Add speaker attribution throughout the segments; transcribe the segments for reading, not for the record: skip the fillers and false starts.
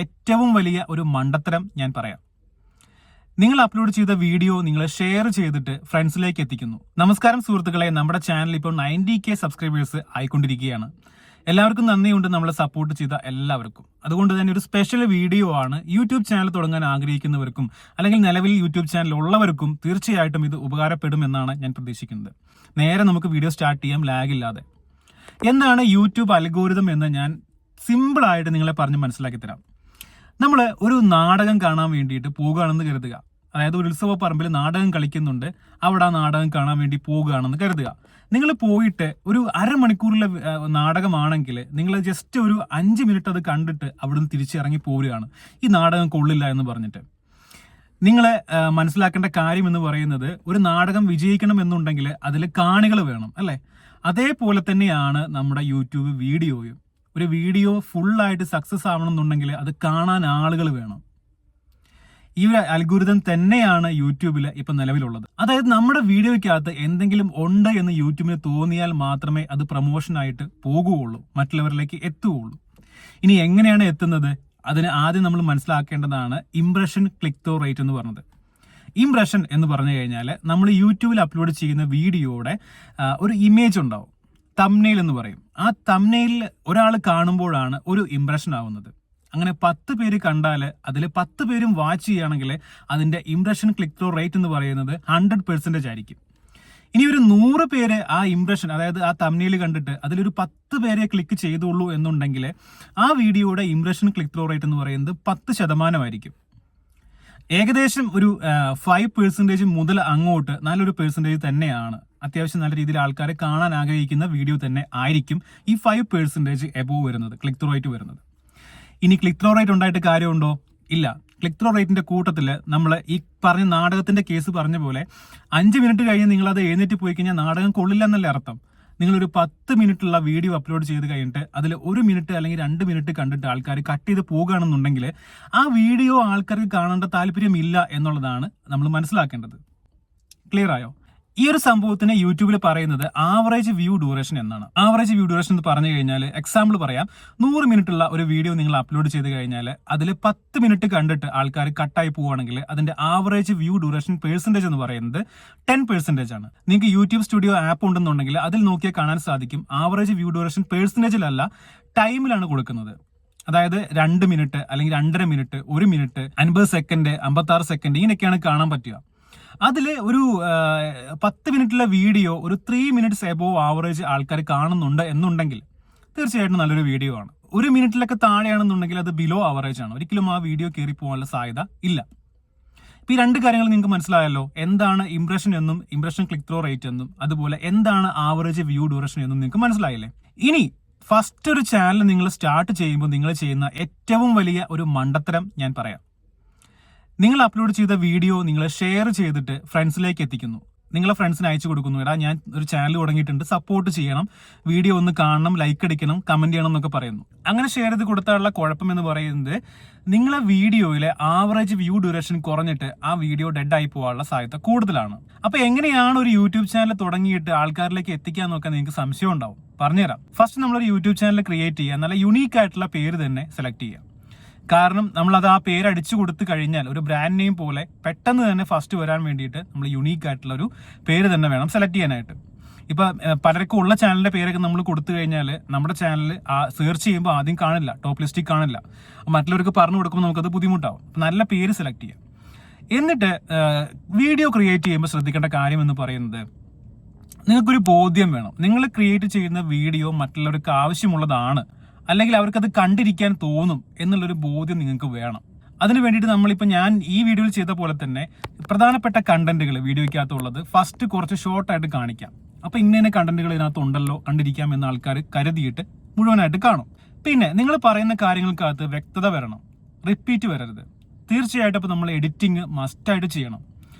Speaker 1: ഏറ്റവും വലിയ ഒരു മണ്ടത്തരം ഞാൻ പറയാം. നിങ്ങൾ അപ്ലോഡ് ചെയ്ത വീഡിയോ നിങ്ങൾ ഷെയർ ചെയ്തിട്ട് ഫ്രണ്ട്സിലേക്ക് എത്തിക്കുന്നു. നമസ്കാരം സുഹൃത്തുക്കളെ, നമ്മുടെ ചാനൽ ഇപ്പോൾ 90K സബ്സ്ക്രൈബേഴ്സ് ആയിക്കൊണ്ടിരിക്കുകയാണ്. എല്ലാവർക്കും നന്ദിയുണ്ട് നമ്മളെ സപ്പോർട്ട് ചെയ്ത എല്ലാവർക്കും. അതുകൊണ്ട് തന്നെ ഒരു സ്പെഷ്യൽ വീഡിയോ ആണ് യൂട്യൂബ് ചാനൽ തുടങ്ങാൻ ആഗ്രഹിക്കുന്നവർക്കും അല്ലെങ്കിൽ നിലവിൽ യൂട്യൂബ് ചാനൽ ഉള്ളവർക്കും തീർച്ചയായിട്ടും ഇത് ഉപകാരപ്പെടുമെന്നാണ് ഞാൻ പ്രതീക്ഷിക്കുന്നത്. നേരെ നമുക്ക് വീഡിയോ സ്റ്റാർട്ട് ചെയ്യാം ലാഗ് ഇല്ലാതെ. എന്താണ് യൂട്യൂബ് അൽഗോരിതം എന്ന് ഞാൻ സിമ്പിളായിട്ട് നിങ്ങളെ പറഞ്ഞ് മനസ്സിലാക്കി തരാം. നമ്മൾ ഒരു നാടകം കാണാൻ വേണ്ടിയിട്ട് പോകുകയാണെന്ന് കരുതുക. അതായത് ഒരു ഉത്സവ പറമ്പിൽ നാടകം കളിക്കുന്നുണ്ട്, അവിടെ ആ നാടകം കാണാൻ വേണ്ടി പോകുകയാണെന്ന് കരുതുക. നിങ്ങൾ പോയിട്ട് ഒരു അരമണിക്കൂറിലെ നാടകമാണെങ്കിൽ നിങ്ങൾ ജസ്റ്റ് ഒരു 5 മിനിറ്റ് അത് കണ്ടിട്ട് അവിടുന്ന് തിരിച്ചിറങ്ങി പോരുകയാണ്, ഈ നാടകം കൊള്ളില്ല എന്ന് പറഞ്ഞിട്ട്. നിങ്ങൾ മനസ്സിലാക്കേണ്ട കാര്യം എന്ന് പറയുന്നത്, ഒരു നാടകം വിജയിക്കണം എന്നുണ്ടെങ്കിൽ അതിൽ കാണികൾ വേണം, അല്ലേ? അതേപോലെ തന്നെയാണ് നമ്മുടെ യൂട്യൂബ് വീഡിയോയും. ഒരു വീഡിയോ ഫുള്ളായിട്ട് സക്സസ് ആവണമെന്നുണ്ടെങ്കിൽ അത് കാണാൻ ആളുകൾ വേണം. ഈ ഒരു അൽഗോരിതം തന്നെയാണ് യൂട്യൂബിൽ ഇപ്പം നിലവിലുള്ളത്. അതായത് നമ്മുടെ വീഡിയോയ്ക്കകത്ത് എന്തെങ്കിലും ഉണ്ട് എന്ന് യൂട്യൂബിന് തോന്നിയാൽ മാത്രമേ അത് പ്രൊമോഷനായിട്ട് പോകുകയുള്ളൂ, മറ്റുള്ളവരിലേക്ക് എത്തുകയുള്ളൂ. ഇനി എങ്ങനെയാണ് എത്തുന്നത്? അതിന് ആദ്യം നമ്മൾ മനസ്സിലാക്കേണ്ടതാണ് ഇംപ്രഷൻ ക്ലിക്ക് ത്രൂ റേറ്റ് എന്ന് പറഞ്ഞത്. ഇംപ്രഷൻ എന്ന് പറഞ്ഞു കഴിഞ്ഞാൽ നമ്മൾ യൂട്യൂബിൽ അപ്ലോഡ് ചെയ്യുന്ന വീഡിയോയുടെ ഒരു ഇമേജ് ഉണ്ടാവും, തംബ്നെയിൽ എന്ന് പറയും. ആ തംബ്നെയിലിൽ ഒരാൾ കാണുമ്പോഴാണ് ഒരു ഇംപ്രഷൻ ആവുന്നത്. അങ്ങനെ 10 പേര് കണ്ടാൽ അതിൽ 10 പേരും വാച്ച് ചെയ്യുകയാണെങ്കിൽ അതിന്റെ ഇംപ്രഷൻ ക്ലിക്ക് ത്രൂ റേറ്റ് എന്ന് പറയുന്നത് 100% ആയിരിക്കും. ഇനി ഒരു 100 പേര് ആ ഇംപ്രഷൻ, അതായത് ആ തംബ്നെയിൽ കണ്ടിട്ട് അതിലൊരു 10 പേരെ ക്ലിക്ക് ചെയ്തുള്ളൂ എന്നുണ്ടെങ്കിൽ ആ വീഡിയോയുടെ ഇംപ്രഷൻ ക്ലിക്ക് ത്രൂ റേറ്റ് എന്ന് പറയുന്നത് 10% ആയിരിക്കും. ഏകദേശം ഒരു 5% മുതൽ അങ്ങോട്ട് നല്ലൊരു പെർസെൻറ്റേജ് തന്നെയാണ്. അത്യാവശ്യം നല്ല രീതിയിൽ ആൾക്കാരെ കാണാൻ ആഗ്രഹിക്കുന്ന വീഡിയോ തന്നെ ആയിരിക്കും ഈ 5% എബോവ് വരുന്നത്, ക്ലിക്ക് ത്രൂ റേറ്റ് വരുന്നത്. ഇനി ക്ലിക്ക് ത്രൂ റേറ്റ് ഉണ്ടായിട്ട് കാര്യമുണ്ടോ? ഇല്ല. ക്ലിക്ക് ത്രൂ റേറ്റിന്റെ കൂട്ടത്തിൽ നമ്മൾ ഈ പറഞ്ഞ നാടകത്തിന്റെ കേസ് പറഞ്ഞ പോലെ 5 മിനിറ്റ് കഴിഞ്ഞ് നിങ്ങൾ അത് എഴുന്നേറ്റ് പോയി കഴിഞ്ഞാൽ നാടകം കൊള്ളില്ല എന്നല്ലേ അർത്ഥം. നിങ്ങളൊരു 10 മിനിറ്റുള്ള വീഡിയോ അപ്ലോഡ് ചെയ്ത് കഴിഞ്ഞിട്ട് അതിൽ 1 മിനിറ്റ് അല്ലെങ്കിൽ 2 മിനിറ്റ് കണ്ടിട്ട് ആൾക്കാർ കട്ട് ചെയ്ത് പോകുകയാണെന്നുണ്ടെങ്കിൽ ആ വീഡിയോ ആൾക്കാർക്ക് കാണേണ്ട താല്പര്യമില്ല എന്നുള്ളതാണ് നമ്മൾ മനസ്സിലാക്കേണ്ടത്. ക്ലിയർ ആയോ? ഈ ഒരു സംഭവത്തിന് യൂട്യൂബിൽ പറയുന്നത് ആവറേജ് വ്യൂ ഡ്യൂറേഷൻ എന്നാണ്. ആവറേജ് വ്യൂ ഡ്യൂറേഷൻ എന്ന് പറഞ്ഞു കഴിഞ്ഞാൽ, എക്സാമ്പിൾ പറയാം, 100 മിനിറ്റുള്ള ഒരു വീഡിയോ നിങ്ങൾ അപ്ലോഡ് ചെയ്ത് കഴിഞ്ഞാൽ അതിൽ 10 മിനിറ്റ് കണ്ടിട്ട് ആൾക്കാർ കട്ടായി പോവുകയാണെങ്കിൽ അതിന്റെ ആവറേജ് വ്യൂ ഡ്യൂറേഷൻ പെർസെൻറ്റേജ് എന്ന് പറയുന്നത് 10% ആണ്. നിങ്ങൾക്ക് യൂട്യൂബ് സ്റ്റുഡിയോ ആപ്പ് ഉണ്ടെന്നുണ്ടെങ്കിൽ അതിൽ നോക്കിയാൽ കാണാൻ സാധിക്കും, ആവറേജ് വ്യൂ ഡ്യൂറേഷൻ പെർസെൻറ്റേജിലല്ല, ടൈമിലാണ് കൊടുക്കുന്നത്. അതായത് 2 മിനിറ്റ് അല്ലെങ്കിൽ 2.5 മിനിറ്റ്, 1 മിനിറ്റ്, 50 സെക്കൻഡ്, 56 സെക്കൻഡ്, ഇങ്ങനെയൊക്കെയാണ് കാണാൻ പറ്റുക. അതിൽ ഒരു 10 മിനിറ്റിലെ വീഡിയോ ഒരു 3 മിനിറ്റ്സ് എബോവ് ആവറേജ് ആൾക്കാർ കാണുന്നുണ്ട് എന്നുണ്ടെങ്കിൽ തീർച്ചയായിട്ടും നല്ലൊരു വീഡിയോ ആണ്. 1 മിനിറ്റിലൊക്കെ താഴെയാണെന്നുണ്ടെങ്കിൽ അത് ബിലോ ആവറേജ് ആണ്. ഒരിക്കലും ആ വീഡിയോ കയറി പോകാനുള്ള സാധ്യത ഇല്ല. ഈ 2 കാര്യങ്ങൾ നിങ്ങൾക്ക് മനസ്സിലായല്ലോ. എന്താണ് ഇംപ്രഷൻ എന്നും ഇംപ്രഷൻ ക്ലിക്ക് ത്രൂ റേറ്റ് എന്നും അതുപോലെ എന്താണ് ആവറേജ് വ്യൂ ഡ്യൂറേഷൻ എന്നും നിങ്ങൾക്ക് മനസ്സിലായില്ലേ? ഇനി ഫസ്റ്റ് ഒരു ചാനൽ നിങ്ങൾ സ്റ്റാർട്ട് ചെയ്യുമ്പോൾ നിങ്ങൾ ചെയ്യുന്ന ഏറ്റവും വലിയ ഒരു മണ്ടത്തരം ഞാൻ പറയാം. നിങ്ങൾ അപ്ലോഡ് ചെയ്ത വീഡിയോ നിങ്ങൾ ഷെയർ ചെയ്തിട്ട് ഫ്രണ്ട്സിലേക്ക് എത്തിക്കുന്നു. നിങ്ങളെ ഫ്രണ്ട്സിന് അയച്ചു കൊടുക്കുന്നു, എടാ ഞാൻ ഒരു ചാനൽ തുടങ്ങിയിട്ടുണ്ട്, സപ്പോർട്ട് ചെയ്യണം, വീഡിയോ ഒന്ന് കാണണം, ലൈക്ക് അടിക്കണം, കമന്റ് ചെയ്യണം എന്നൊക്കെ പറയുന്നു. അങ്ങനെ ഷെയർ ചെയ്ത് കൊടുത്താലുള്ള കുഴപ്പം എന്ന് പറയുന്നത്, നിങ്ങളെ വീഡിയോയിലെ ആവറേജ് വ്യൂ ഡ്യൂറേഷൻ കുറഞ്ഞിട്ട് ആ വീഡിയോ ഡെഡ് ആയി പോകാനുള്ള സാധ്യത കൂടുതലാണ്. അപ്പൊ എങ്ങനെയാണ് ഒരു യൂട്യൂബ് ചാനൽ തുടങ്ങിയിട്ട് ആൾക്കാരിലേക്ക് എത്തിക്കാന്നൊക്കെ നിങ്ങൾക്ക് സംശയം ഉണ്ടാവും. പറഞ്ഞുതരാം. ഫസ്റ്റ് നമ്മളൊരു യൂട്യൂബ് ചാനൽ ക്രിയേറ്റ് ചെയ്യുക, നല്ല യുണീക്ക് ആയിട്ടുള്ള പേര് തന്നെ സെലക്ട് ചെയ്യുക. കാരണം നമ്മളത് ആ പേര് അടിച്ചു കൊടുത്തു കഴിഞ്ഞാൽ ഒരു ബ്രാൻഡ് നെയിം പോലെ പെട്ടെന്ന് തന്നെ ഫസ്റ്റ് വരാൻ വേണ്ടിയിട്ട് നമ്മൾ യുണീക്ക് ആയിട്ടുള്ള ഒരു പേര് തന്നെ വേണം സെലക്ട് ചെയ്യാനായിട്ട്. ഇപ്പൊ പലർക്കും ഉള്ള ചാനലിന്റെ പേരൊക്കെ നമ്മൾ കൊടുത്തു കഴിഞ്ഞാൽ നമ്മുടെ ചാനൽ സെർച്ച് ചെയ്യുമ്പോൾ ആദ്യം കാണില്ല, ടോപ്പ് ലിസ്റ്റിൽ കാണില്ല. മറ്റുള്ളവർക്ക് പറഞ്ഞു കൊടുക്കുമ്പോൾ നമുക്കത് ബുദ്ധിമുട്ടാവും. നല്ല പേര് സെലക്ട് ചെയ്യാം. എന്നിട്ട് വീഡിയോ ക്രിയേറ്റ് ചെയ്യുമ്പോൾ ശ്രദ്ധിക്കേണ്ട കാര്യം എന്ന് പറയുന്നത്, നിങ്ങൾക്കൊരു ബോധ്യം വേണം, നിങ്ങൾ ക്രിയേറ്റ് ചെയ്യുന്ന വീഡിയോ മറ്റുള്ളവർക്ക് ആവശ്യമുള്ളതാണ്, അല്ലെങ്കിൽ അവർക്കത് കണ്ടിരിക്കാൻ തോന്നും എന്നുള്ളൊരു ബോധ്യം നിങ്ങൾക്ക് വേണം. അതിന് വേണ്ടിയിട്ട് നമ്മളിപ്പോൾ ഞാൻ ഈ വീഡിയോയിൽ ചെയ്ത പോലെ തന്നെ പ്രധാനപ്പെട്ട കണ്ടന്റുകൾ വീഡിയോയ്ക്കകത്തുള്ളത് ഫസ്റ്റ് കുറച്ച് ഷോർട്ടായിട്ട് കാണിക്കാം. അപ്പോൾ ഇന്ന കണ്ടന്റുകൾ ഇതിനകത്ത് ഉണ്ടല്ലോ, കണ്ടിരിക്കാം എന്ന ആൾക്കാർ കരുതിയിട്ട് മുഴുവനായിട്ട് കാണും. പിന്നെ നിങ്ങൾ പറയുന്ന കാര്യങ്ങൾക്കകത്ത് വ്യക്തത വരണം, റിപ്പീറ്റ് വരരുത്. തീർച്ചയായിട്ടും അപ്പോൾ നമ്മൾ എഡിറ്റിംഗ് മസ്റ്റായിട്ട് ചെയ്യണം.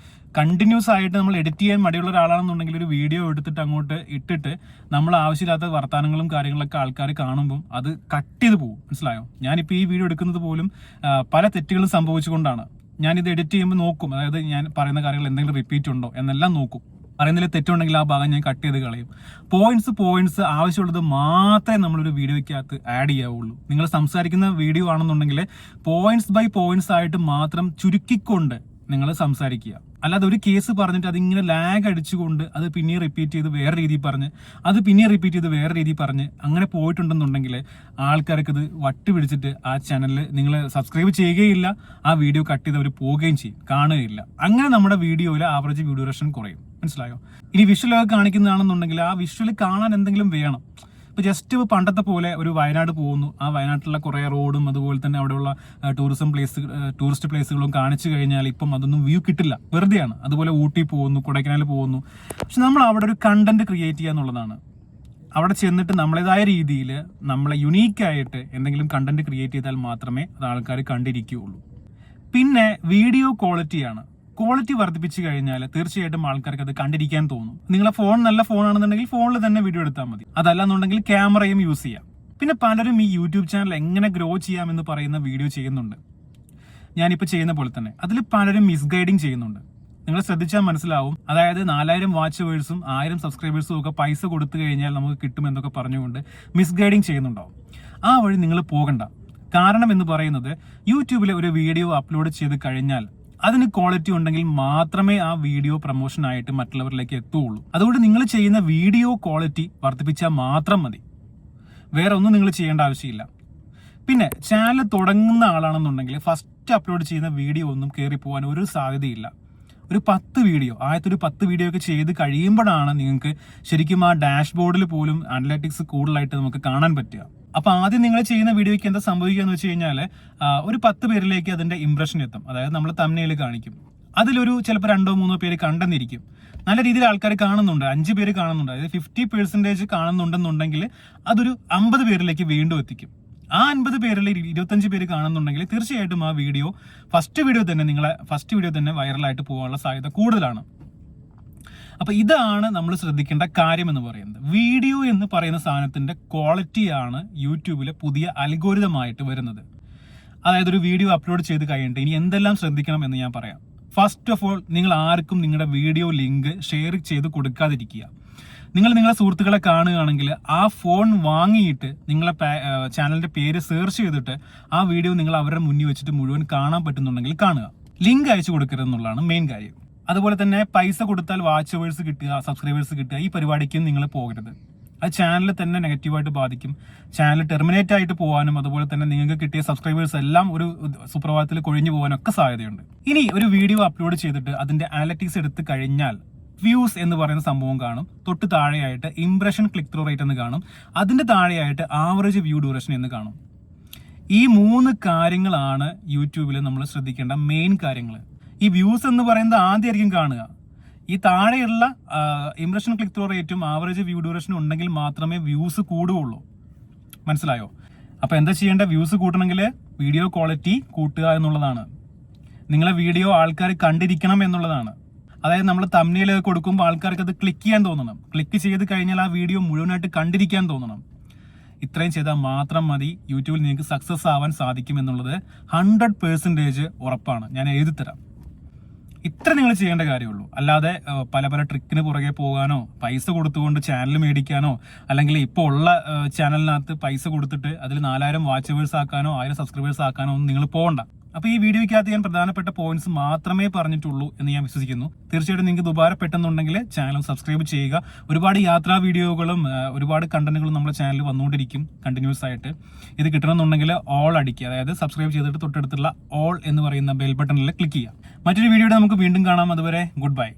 Speaker 1: കണ്ടിന്യൂസ് ആയിട്ട് നമ്മൾ എഡിറ്റ് ചെയ്യാൻ മടിയുള്ള ഒരാളാണെന്നുണ്ടെങ്കിൽ ഒരു വീഡിയോ എടുത്തിട്ട് അങ്ങോട്ട് ഇട്ടിട്ട് നമ്മൾ ആവശ്യമില്ലാത്ത വർത്തമാനങ്ങളും കാര്യങ്ങളൊക്കെ ആൾക്കാർ കാണുമ്പോൾ അത് കട്ട് ചെയ്ത് പോകും. മനസ്സിലായോ? ഞാനിപ്പോൾ ഈ വീഡിയോ എടുക്കുന്നത് പോലും പല തെറ്റുകളും സംഭവിച്ചുകൊണ്ടാണ്. ഞാനിത് എഡിറ്റ് ചെയ്യുമ്പോൾ നോക്കും, അതായത് ഞാൻ പറയുന്ന കാര്യങ്ങൾ എന്തെങ്കിലും റിപ്പീറ്റ് ഉണ്ടോ എന്നെല്ലാം നോക്കും. പറയുന്നതിൽ തെറ്റുണ്ടെങ്കിൽ ആ ഭാഗം ഞാൻ കട്ട് ചെയ്ത് കളയും. പോയിന്റ്സ് ആവശ്യമുള്ളത് മാത്രമേ നമ്മളൊരു വീഡിയോയ്ക്കകത്ത് ആഡ് ചെയ്യാവുള്ളൂ. നിങ്ങൾ സംസാരിക്കുന്ന വീഡിയോ ആണെന്നുണ്ടെങ്കിൽ പോയിന്റ്സ് ബൈ പോയിന്റ്സ് ആയിട്ട് മാത്രം ചുരുക്കിക്കൊണ്ട് നിങ്ങൾ സംസാരിക്കുക. അല്ലാതെ ഒരു കേസ് പറഞ്ഞിട്ട് അതിങ്ങനെ ലാഗ് അടിച്ചുകൊണ്ട് അത് പിന്നെ റിപ്പീറ്റ് ചെയ്ത് വേറെ രീതിയിൽ പറഞ്ഞ് അത് പിന്നെ റിപ്പീറ്റ് ചെയ്ത് വേറെ രീതിയിൽ പറഞ്ഞ് അങ്ങനെ പോയിട്ടുണ്ടെന്നുണ്ടെങ്കിൽ ആൾക്കാർക്ക് ഇത് വട്ട് പിടിച്ചിട്ട് ആ ചാനലിൽ നിങ്ങൾ സബ്സ്ക്രൈബ് ചെയ്യുകയില്ല, ആ വീഡിയോ കട്ട് ചെയ്ത് അവർ പോവുകയും ചെയ്യും, കാണുകയില്ല. അങ്ങനെ നമ്മുടെ വീഡിയോയിൽ ആവറേജ് വീഡിയോ ഡ്യൂറേഷൻ കുറയും. മനസ്സിലായോ? ഇനി വിഷ്വലൊക്കെ കാണിക്കുന്നതാണെന്നുണ്ടെങ്കിൽ ആ വിഷ്വൽ കാണാൻ എന്തെങ്കിലും വേണം. ഇപ്പോൾ ജസ്റ്റ് പണ്ടത്തെ പോലെ ഒരു വയനാട് പോകുന്നു, ആ വയനാട്ടിലുള്ള കുറേ റോഡും അതുപോലെ തന്നെ അവിടെയുള്ള ടൂറിസ്റ്റ് പ്ലേസുകളും കാണിച്ചു കഴിഞ്ഞാൽ ഇപ്പം അതൊന്നും വ്യൂ കിട്ടില്ല, വെറുതെയാണ്. അതുപോലെ ഊട്ടി പോകുന്നു, കൊടൈക്കനാൽ പോകുന്നു. പക്ഷെ നമ്മൾ അവിടെ ഒരു കണ്ടന്റ് ക്രിയേറ്റ് ചെയ്യുക എന്നുള്ളതാണ്. അവിടെ ചെന്നിട്ട് നമ്മളേതായ രീതിയിൽ നമ്മളെ യുണീക്കായിട്ട് എന്തെങ്കിലും കണ്ടന്റ് ക്രിയേറ്റ് ചെയ്താൽ മാത്രമേ അത് ആൾക്കാർ കണ്ടിരിക്കുകയുള്ളൂ. പിന്നെ വീഡിയോ ക്വാളിറ്റി വർദ്ധിപ്പിച്ചു കഴിഞ്ഞാൽ തീർച്ചയായിട്ടും ആൾക്കാർക്ക് അത് കണ്ടിരിക്കാൻ തോന്നും. നിങ്ങളെ ഫോൺ നല്ല ഫോണാണെന്നുണ്ടെങ്കിൽ ഫോണിൽ തന്നെ വീഡിയോ എടുത്താൽ മതി. അതല്ലാന്നുണ്ടെങ്കിൽ ക്യാമറയും യൂസ് ചെയ്യാം. പിന്നെ പലരും ഈ യൂട്യൂബ് ചാനൽ എങ്ങനെ ഗ്രോ ചെയ്യാമെന്ന് പറയുന്ന വീഡിയോ ചെയ്യുന്നുണ്ട്, ഞാനിപ്പോൾ ചെയ്യുന്ന പോലെ തന്നെ. അതിൽ പലരും മിസ്ഗൈഡിങ് ചെയ്യുന്നുണ്ട്. നിങ്ങൾ ശ്രദ്ധിച്ചാൽ മനസ്സിലാവും. അതായത് 4000 വാച്ചവേഴ്സും 1000 സബ്സ്ക്രൈബേഴ്സും ഒക്കെ പൈസ കൊടുത്തു കഴിഞ്ഞാൽ നമുക്ക് കിട്ടുമെന്നൊക്കെ പറഞ്ഞുകൊണ്ട് മിസ്ഗൈഡിങ് ചെയ്യുന്നുണ്ടാവും. ആ വഴി നിങ്ങൾ പോകണ്ട. കാരണം എന്ന് പറയുന്നത് യൂട്യൂബിൽ ഒരു വീഡിയോ അപ്ലോഡ് ചെയ്ത് കഴിഞ്ഞാൽ അതിന് ക്വാളിറ്റി ഉണ്ടെങ്കിൽ മാത്രമേ ആ വീഡിയോ പ്രൊമോഷനായിട്ട് മറ്റുള്ളവരിലേക്ക് എത്തുകയുള്ളൂ. അതുകൊണ്ട് നിങ്ങൾ ചെയ്യുന്ന വീഡിയോ ക്വാളിറ്റി വർദ്ധിപ്പിച്ചാൽ മാത്രം മതി, വേറെ ഒന്നും നിങ്ങൾ ചെയ്യേണ്ട ആവശ്യമില്ല. പിന്നെ ചാനൽ തുടങ്ങുന്ന ആളാണെന്നുണ്ടെങ്കിൽ ഫസ്റ്റ് അപ്ലോഡ് ചെയ്യുന്ന വീഡിയോ ഒന്നും കയറി പോകാൻ ഒരു സാധ്യതയില്ല. ഒരു 10 വീഡിയോ ഒക്കെ ചെയ്ത് കഴിയുമ്പോഴാണ് നിങ്ങൾക്ക് ശരിക്കും ആ ഡാഷ്ബോർഡിൽ പോലും അനലറ്റിക്സ് കൂടുതലായിട്ട് നമുക്ക് കാണാൻ പറ്റുക. അപ്പൊ ആദ്യം നിങ്ങൾ ചെയ്യുന്ന വീഡിയോയ്ക്ക് എന്താ സംഭവിക്കുക എന്ന് വെച്ച് കഴിഞ്ഞാൽ ഒരു 10 പേരിലേക്ക് അതിന്റെ ഇംപ്രഷൻ എത്തും. അതായത് നമ്മൾ തംബ്നെയിൽ കാണിക്കും, അതിലൊരു ചിലപ്പോൾ 2-3 പേര് കണ്ടെന്നിരിക്കും. നല്ല രീതിയിൽ ആൾക്കാർ കാണുന്നുണ്ട്, 5 പേര് കാണുന്നുണ്ട്, അതായത് 50% കാണുന്നുണ്ടെന്നുണ്ടെങ്കിൽ അതൊരു 50 പേരിലേക്ക് വീണ്ടും എത്തിക്കും. ആ 50 പേരിൽ 25 പേര് കാണുന്നുണ്ടെങ്കിൽ തീർച്ചയായിട്ടും ആ വീഡിയോ ഫസ്റ്റ് വീഡിയോ തന്നെ വൈറലായിട്ട് പോകാനുള്ള സാധ്യത കൂടുതലാണ്. അപ്പൊ ഇതാണ് നമ്മൾ ശ്രദ്ധിക്കേണ്ട കാര്യം എന്ന് പറയുന്നത്. വീഡിയോ എന്ന് പറയുന്ന സാധനത്തിന്റെ ക്വാളിറ്റിയാണ് യൂട്യൂബിലെ പുതിയ അൽഗോരിതമായിട്ട് വരുന്നത്. അതായത് ഒരു വീഡിയോ അപ്ലോഡ് ചെയ്ത് കഴിഞ്ഞിട്ട് ഇനി എന്തെല്ലാം ശ്രദ്ധിക്കണം എന്ന് ഞാൻ പറയാം. ഫസ്റ്റ് ഓഫ് ഓൾ, നിങ്ങൾ ആർക്കും നിങ്ങളുടെ വീഡിയോ ലിങ്ക് ഷെയർ ചെയ്ത് കൊടുക്കാതിരിക്കുക. നിങ്ങളുടെ സുഹൃത്തുക്കളെ കാണുകയാണെങ്കിൽ ആ ഫോൺ വാങ്ങിയിട്ട് നിങ്ങളെ ചാനലിന്റെ പേര് സെർച്ച് ചെയ്തിട്ട് ആ വീഡിയോ നിങ്ങൾ അവരുടെ മുന്നിൽ വെച്ചിട്ട് മുഴുവൻ കാണാൻ പറ്റുന്നുണ്ടെങ്കിൽ കാണുക. ലിങ്ക് അയച്ചു കൊടുക്കരുതെന്നുള്ളതാണ് മെയിൻ കാര്യം. അതുപോലെ തന്നെ പൈസ കൊടുത്താൽ വാച്ചവേഴ്സ് കിട്ടുക, സബ്സ്ക്രൈബേഴ്സ് കിട്ടുക, ഈ പരിപാടിക്കും നിങ്ങൾ പോകരുത്. അത് ചാനൽ തന്നെ നെഗറ്റീവായിട്ട് ബാധിക്കും. ചാനൽ ടെർമിനേറ്റ് ആയിട്ട് പോകാനും അതുപോലെ തന്നെ നിങ്ങൾക്ക് കിട്ടിയ സബ്സ്ക്രൈബേഴ്സ് എല്ലാം ഒരു സുപ്രഭാതത്തിൽ കൊഴിഞ്ഞു പോകാനൊക്കെ സാധ്യതയുണ്ട്. ഇനി ഒരു വീഡിയോ അപ്ലോഡ് ചെയ്തിട്ട് അതിന്റെ അനലറ്റിക്സ് എടുത്ത് കഴിഞ്ഞാൽ വ്യൂസ് എന്ന് പറയുന്ന സംഭവം കാണും. തൊട്ട് താഴെയായിട്ട് ഇംപ്രഷൻ ക്ലിക്ക് ത്രൂ റേറ്റ് എന്ന് കാണും. അതിന്റെ താഴെയായിട്ട് ആവറേജ് വ്യൂ ഡ്യൂറേഷൻ എന്ന് കാണും. ഈ 3 കാര്യങ്ങളാണ് യൂട്യൂബിൽ നമ്മൾ ശ്രദ്ധിക്കേണ്ട മെയിൻ കാര്യങ്ങൾ. ഈ വ്യൂസ് എന്ന് പറയുന്നത് ആദ്യമായിരിക്കും കാണുക. ഈ താഴെയുള്ള ഇംപ്രഷൻ ക്ലിക്ക് ത്രൂ റേറ്റും ആവറേജ് വ്യൂ ഡ്യൂറേഷനും ഉണ്ടെങ്കിൽ മാത്രമേ വ്യൂസ് കൂടുകയുള്ളൂ. മനസ്സിലായോ? അപ്പൊ എന്താ ചെയ്യേണ്ട? വ്യൂസ് കൂട്ടണമെങ്കിൽ വീഡിയോ ക്വാളിറ്റി കൂട്ടുക എന്നുള്ളതാണ്. നിങ്ങളെ വീഡിയോ ആൾക്കാർ കണ്ടിരിക്കണം എന്നുള്ളതാണ്. അതായത് നമ്മൾ തംബ്നെയിൽ കൊടുക്കുമ്പോൾ ആൾക്കാർക്ക് അത് ക്ലിക്ക് ചെയ്യാൻ തോന്നണം. ക്ലിക്ക് ചെയ്ത് കഴിഞ്ഞാൽ ആ വീഡിയോ മുഴുവനായിട്ട് കണ്ടിരിക്കാൻ തോന്നണം. ഇത്രയും ചെയ്താൽ മാത്രം മതി യൂട്യൂബിൽ നിങ്ങൾക്ക് സക്സസ് ആവാൻ സാധിക്കും എന്നുള്ളത് 100% ഉറപ്പാണ്. ഞാൻ എഴുതിത്തരാം. ഇത്ര നിങ്ങൾ ചെയ്യേണ്ട കാര്യമുള്ളൂ. അല്ലാതെ പല ട്രിക്കിന് പുറകെ പോകാനോ പൈസ കൊടുത്തുകൊണ്ട് ചാനൽ മേടിക്കാനോ അല്ലെങ്കിൽ ഇപ്പോൾ ഉള്ള ചാനലിനകത്ത് പൈസ കൊടുത്തിട്ട് അതിൽ 4000 വാച്ചവേഴ്സ് ആക്കാനോ 1000 സബ്സ്ക്രൈബേഴ്സ് ആക്കാനോ ഒന്നും നിങ്ങൾ പോകണ്ട. അപ്പൊ ഈ വീഡിയോയ്ക്കകത്ത് ഞാൻ പ്രധാനപ്പെട്ട പോയിന്റ്സ് മാത്രമേ പറഞ്ഞിട്ടുള്ളൂ എന്ന് ഞാൻ വിശ്വസിക്കുന്നു. തീർച്ചയായിട്ടും നിങ്ങൾക്ക് ഇത് ഉപകാരപ്പെട്ടെന്നുണ്ടെങ്കിൽ ചാനൽ സബ്സ്ക്രൈബ് ചെയ്യുക. ഒരുപാട് യാത്രാ വീഡിയോകളും ഒരുപാട് കണ്ടന്റുകളും നമ്മുടെ ചാനലിൽ വന്നുകൊണ്ടിരിക്കും കണ്ടിന്യൂസ് ആയിട്ട്. ഇത് കിട്ടണമെന്നുണ്ടെങ്കിൽ ഓൾ അടിക്കുക, അതായത് സബ്സ്ക്രൈബ് ചെയ്തിട്ട് തൊട്ടടുത്തുള്ള ഓൾ എന്ന് പറയുന്ന ബെൽ ബട്ടണിൽ ക്ലിക്ക് ചെയ്യുക. മറ്റൊരു വീഡിയോയുടെ നമുക്ക് വീണ്ടും കാണാം. അതുവരെ ഗുഡ് ബൈ.